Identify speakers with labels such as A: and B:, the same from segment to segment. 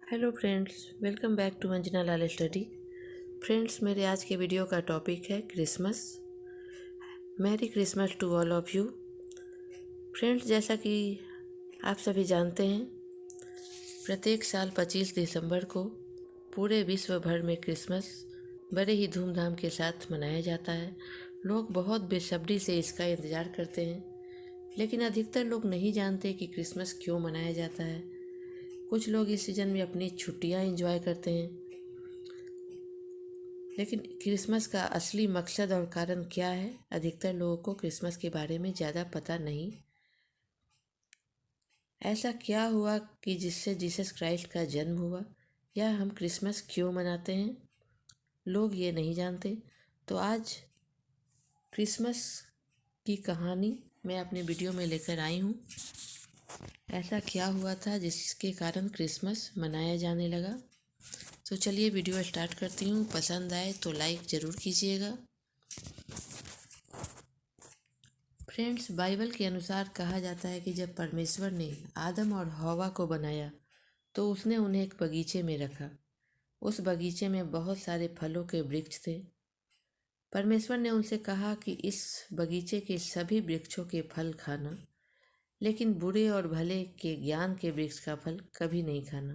A: Hello friends, welcome back to Anjana Lal study. Friends, मेरे आज के वीडियो का टॉपिक है Christmas. Merry Christmas to all of you. Friends, जैसा कि आप सभी जानते हैं, प्रत्येक साल 25 दिसंबर को पूरे विश्व भर में क्रिसमस बड़े ही धूमधाम के साथ मनाया जाता है। लोग बहुत बेसब्री से इसका इंतज़ार करते हैं, लेकिन अधिकतर लोग नहीं जानते कि क्रिसमस क्यों मनाया जाता है। कुछ लोग इस सीज़न में अपनी छुट्टियां एंजॉय करते हैं, लेकिन क्रिसमस का असली मकसद और कारण क्या है, अधिकतर लोगों को क्रिसमस के बारे में ज़्यादा पता नहीं। ऐसा क्या हुआ कि जिससे जीसस क्राइस्ट का जन्म हुआ, या हम क्रिसमस क्यों मनाते हैं, लोग ये नहीं जानते। तो आज क्रिसमस की कहानी मैं अपने वीडियो में लेकर आई हूँ। ऐसा क्या हुआ था जिसके कारण क्रिसमस मनाया जाने लगा। तो चलिए वीडियो स्टार्ट करती हूँ। पसंद आए तो लाइक ज़रूर कीजिएगा। फ्रेंड्स, बाइबल के अनुसार कहा जाता है कि जब परमेश्वर ने आदम और हवा को बनाया तो उसने उन्हें एक बगीचे में रखा। उस बगीचे में बहुत सारे फलों के वृक्ष थे। परमेश्वर ने उनसे कहा कि इस बगीचे के सभी वृक्षों के फल खाना, लेकिन बुरे और भले के ज्ञान के वृक्ष का फल कभी नहीं खाना,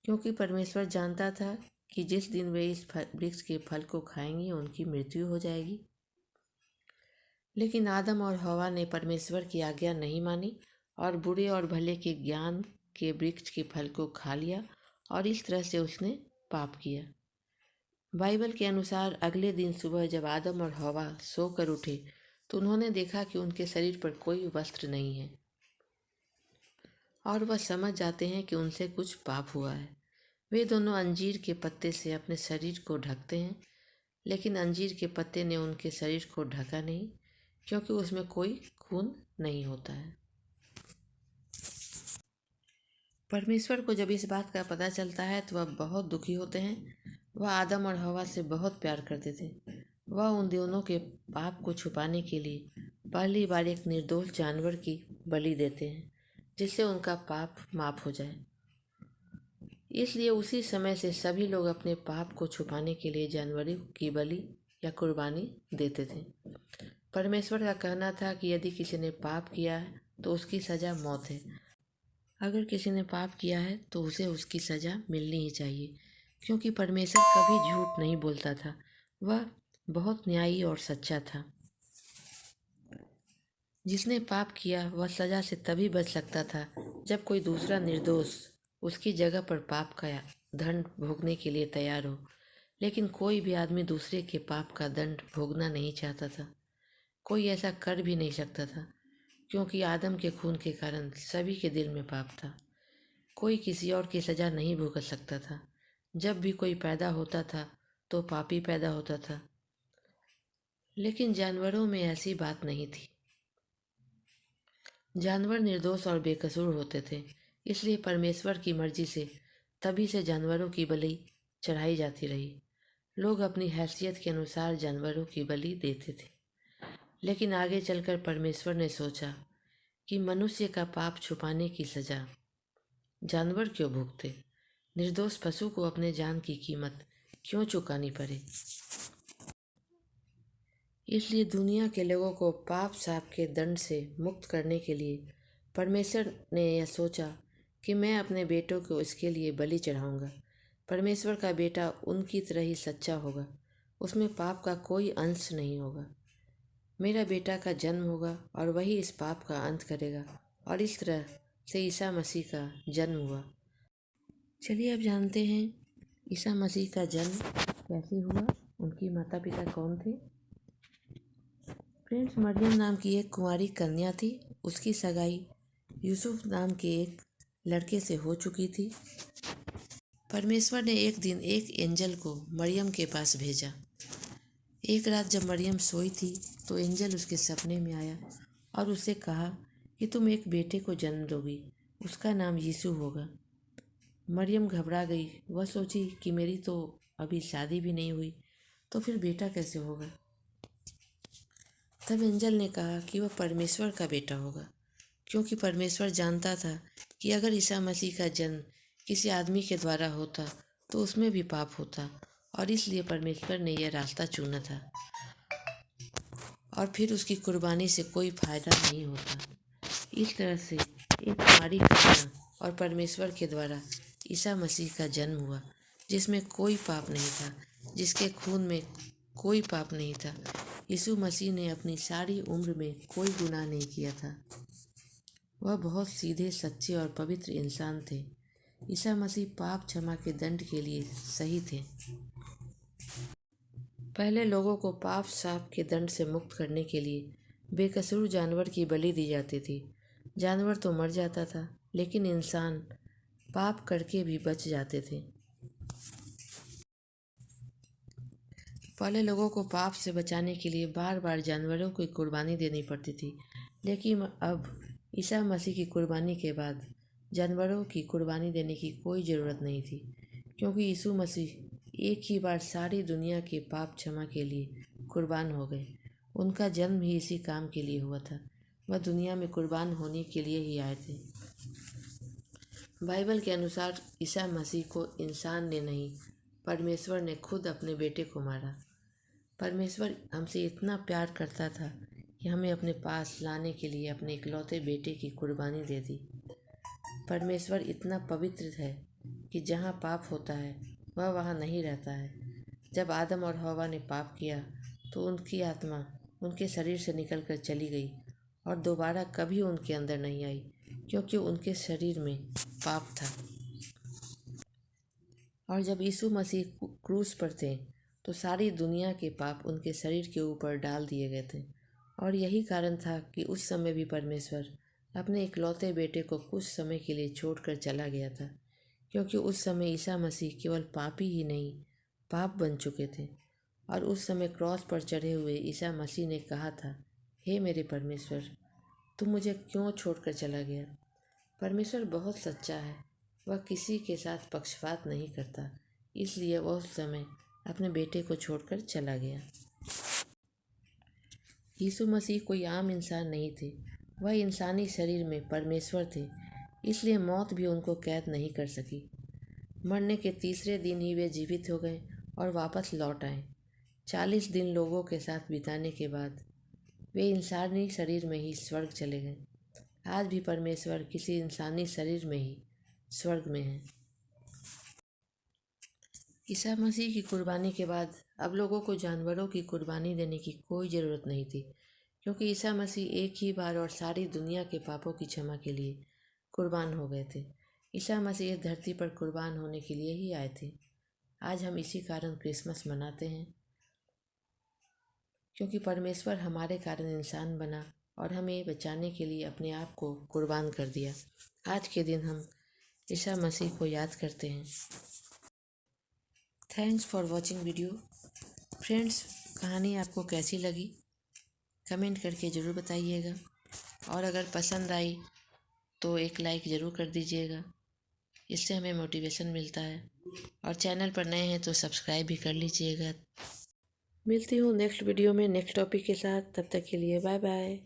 A: क्योंकि परमेश्वर जानता था कि जिस दिन वे इस वृक्ष के फल को खाएंगे उनकी मृत्यु हो जाएगी। लेकिन आदम और हवा ने परमेश्वर की आज्ञा नहीं मानी और बुरे और भले के ज्ञान के वृक्ष के फल को खा लिया, और इस तरह से उसने पाप किया। बाइबल के अनुसार अगले दिन सुबह जब आदम और हवा सोकर उठे तो उन्होंने देखा कि उनके शरीर पर कोई वस्त्र नहीं है, और वह समझ जाते हैं कि उनसे कुछ पाप हुआ है। वे दोनों अंजीर के पत्ते से अपने शरीर को ढकते हैं, लेकिन अंजीर के पत्ते ने उनके शरीर को ढका नहीं, क्योंकि उसमें कोई खून नहीं होता है। परमेश्वर को जब इस बात का पता चलता है तो वह बहुत दुखी होते हैं। वह आदम और हवा से बहुत प्यार करते थे। वह उन दोनों के पाप को छुपाने के लिए पहली बार एक निर्दोष जानवर की बलि देते हैं, जिससे उनका पाप माफ हो जाए। इसलिए उसी समय से सभी लोग अपने पाप को छुपाने के लिए जानवरों की बलि या कुर्बानी देते थे। परमेश्वर का कहना था कि यदि किसी ने पाप किया है तो उसकी सज़ा मौत है। अगर किसी ने पाप किया है तो उसे उसकी सज़ा मिलनी ही चाहिए, क्योंकि परमेश्वर कभी झूठ नहीं बोलता था। वह बहुत न्यायी और सच्चा था। जिसने पाप किया वह सज़ा से तभी बच सकता था जब कोई दूसरा निर्दोष उसकी जगह पर पाप का दंड भोगने के लिए तैयार हो। लेकिन कोई भी आदमी दूसरे के पाप का दंड भोगना नहीं चाहता था। कोई ऐसा कर भी नहीं सकता था, क्योंकि आदम के खून के कारण सभी के दिल में पाप था। कोई किसी और की सज़ा नहीं भुगत सकता था। जब भी कोई पैदा होता था तो पापी पैदा होता था, लेकिन जानवरों में ऐसी बात नहीं थी। जानवर निर्दोष और बेकसूर होते थे, इसलिए परमेश्वर की मर्जी से तभी से जानवरों की बलि चढ़ाई जाती रही। लोग अपनी हैसियत के अनुसार जानवरों की बलि देते थे, लेकिन आगे चलकर परमेश्वर ने सोचा कि मनुष्य का पाप छुपाने की सज़ा जानवर क्यों भुगते। निर्दोष पशु को अपने जान की कीमत क्यों चुकानी पड़े। इसलिए दुनिया के लोगों को पाप साप के दंड से मुक्त करने के लिए परमेश्वर ने यह सोचा कि मैं अपने बेटों को इसके लिए बलि चढ़ाऊंगा। परमेश्वर का बेटा उनकी तरह ही सच्चा होगा, उसमें पाप का कोई अंश नहीं होगा। मेरा बेटा का जन्म होगा और वही इस पाप का अंत करेगा, और इस तरह से ईसा मसीह का जन्म हुआ। चलिए अब जानते हैं ईसा मसीह का जन्म कैसे हुआ, उनकी माता पिता कौन थे। फ्रेंड्स, मरियम नाम की एक कुंवारी कन्या थी। उसकी सगाई यूसुफ नाम के एक लड़के से हो चुकी थी। परमेश्वर ने एक दिन एक एंजल को मरियम के पास भेजा। एक रात जब मरियम सोई थी तो एंजल उसके सपने में आया और उससे कहा कि तुम एक बेटे को जन्म दोगी, उसका नाम यीशु होगा। मरियम घबरा गई। वह सोची कि मेरी तो अभी शादी भी नहीं हुई, तो फिर बेटा कैसे होगा। तब एंजल ने कहा कि वह परमेश्वर का बेटा होगा, क्योंकि परमेश्वर जानता था कि अगर ईसा मसीह का जन्म किसी आदमी के द्वारा होता तो उसमें भी पाप होता, और इसलिए परमेश्वर ने यह रास्ता चुना था, और फिर उसकी कुर्बानी से कोई फायदा नहीं होता। इस तरह से एक हमारी घटना और परमेश्वर के द्वारा ईसा मसीह का जन्म हुआ, जिसमें कोई पाप नहीं था, जिसके खून में कोई पाप नहीं था। यीशु मसीह ने अपनी सारी उम्र में कोई गुनाह नहीं किया था। वह बहुत सीधे, सच्चे और पवित्र इंसान थे। ईसा मसीह पाप क्षमा के दंड के लिए सही थे। पहले लोगों को पाप शाप के दंड से मुक्त करने के लिए बेकसूर जानवर की बलि दी जाती थी। जानवर तो मर जाता था, लेकिन इंसान पाप करके भी बच जाते थे। पहले लोगों को पाप से बचाने के लिए बार बार जानवरों की कुर्बानी देनी पड़ती थी, लेकिन अब ईसा मसीह की कुर्बानी के बाद जानवरों की कुर्बानी देने की कोई ज़रूरत नहीं थी, क्योंकि यीशु मसीह एक ही बार सारी दुनिया के पाप क्षमा के लिए कुर्बान हो गए। उनका जन्म ही इसी काम के लिए हुआ था। वह दुनिया में कुर्बान होने के लिए ही आए थे। बाइबल के अनुसार ईसा मसीह को इंसान ने नहीं, परमेश्वर ने खुद अपने बेटे को मारा। परमेश्वर हमसे इतना प्यार करता था कि हमें अपने पास लाने के लिए अपने इकलौते बेटे की कुर्बानी दे दी। परमेश्वर इतना पवित्र है कि जहाँ पाप होता है वह वहाँ नहीं रहता है। जब आदम और हवा ने पाप किया तो उनकी आत्मा उनके शरीर से निकलकर चली गई और दोबारा कभी उनके अंदर नहीं आई, क्योंकि उनके शरीर में पाप था। और जब यीशु मसीह क्रूस पर थे तो सारी दुनिया के पाप उनके शरीर के ऊपर डाल दिए गए थे। और यही कारण था कि उस समय भी परमेश्वर अपने इकलौते बेटे को कुछ समय के लिए छोड़कर चला गया था, क्योंकि उस समय ईसा मसीह केवल पापी ही नहीं, पाप बन चुके थे। और उस समय क्रॉस पर चढ़े हुए ईसा मसीह ने कहा था, हे मेरे परमेश्वर, तुम मुझे क्यों छोड़कर चला गया। परमेश्वर बहुत सच्चा है, वह किसी के साथ पक्षपात नहीं करता, इसलिए वह उस समय अपने बेटे को छोड़कर चला गया। यीशु मसीह कोई आम इंसान नहीं थे, वह इंसानी शरीर में परमेश्वर थे, इसलिए मौत भी उनको कैद नहीं कर सकी। मरने के तीसरे दिन ही वे जीवित हो गए और वापस लौट आए। 40 दिन लोगों के साथ बिताने के बाद वे इंसानी शरीर में ही स्वर्ग चले गए। आज भी परमेश्वर किसी इंसानी शरीर में ही स्वर्ग में है। ईसा मसीह की कुर्बानी के बाद अब लोगों को जानवरों की कुर्बानी देने की कोई ज़रूरत नहीं थी, क्योंकि ईसा मसीह एक ही बार और सारी दुनिया के पापों की क्षमा के लिए कुर्बान हो गए थे। ईसा मसीह इस धरती पर कुर्बान होने के लिए ही आए थे। आज हम इसी कारण क्रिसमस मनाते हैं, क्योंकि परमेश्वर हमारे कारण इंसान बना और हमें बचाने के लिए अपने आप को कुर्बान कर दिया। आज के दिन हम ईसा मसीह को याद करते हैं। Thanks for watching video. Friends, कहानी आपको कैसी लगी कमेंट करके ज़रूर बताइएगा, और अगर पसंद आई तो एक लाइक ज़रूर कर दीजिएगा, इससे हमें मोटिवेशन मिलता है। और चैनल पर नए हैं तो सब्सक्राइब भी कर लीजिएगा। मिलती हूँ नेक्स्ट वीडियो में नेक्स्ट टॉपिक के साथ। तब तक के लिए बाय बाय।